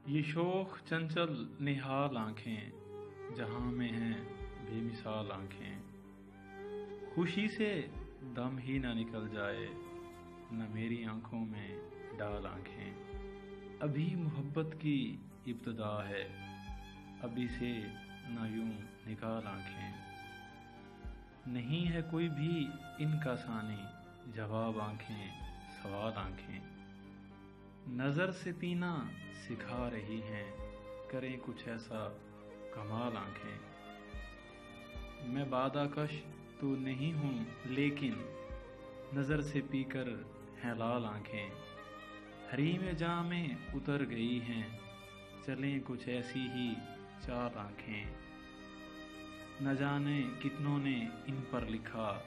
یہ شوخ چنچل نہال آنکھیں جہاں میں ہیں بے مثال آنکھیں، خوشی سے دم ہی نہ نکل جائے نہ میری آنکھوں میں ڈال آنکھیں۔ ابھی محبت کی ابتدا ہے، ابھی سے نہ یوں نکال آنکھیں۔ نہیں ہے کوئی بھی ان کا ثانی، جواب آنکھیں سوال آنکھیں۔ نظر سے پینا سکھا رہی ہیں، کریں کچھ ایسا کمال آنکھیں۔ میں بادہ کش تو نہیں ہوں لیکن نظر سے پی کر ہیں لال آنکھیں۔ حریم جاں میں اتر گئی ہیں، چلیں کچھ ایسی ہی چال آنکھیں۔ نہ جانے کتنوں نے ان پر لکھا،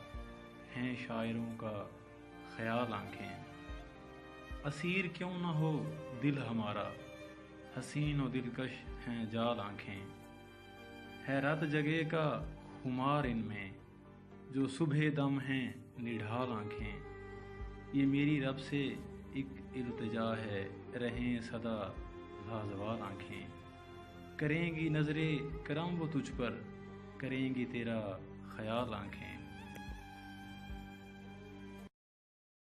ہیں شاعروں کا خیال آنکھیں۔ اسیر کیوں نہ ہو دل ہمارا، حسین و دلکش ہیں جال آنکھیں۔ ہے رت جگے کا خمار ان میں، جو صبح دم ہیں نڈھال آنکھیں۔ یہ میری رب سے ایک التجا ہے، رہیں سدا لازوال آنکھیں۔ کریں گی نظر کرم وہ تجھ پر، کریں گی تیرا خیال آنکھیں۔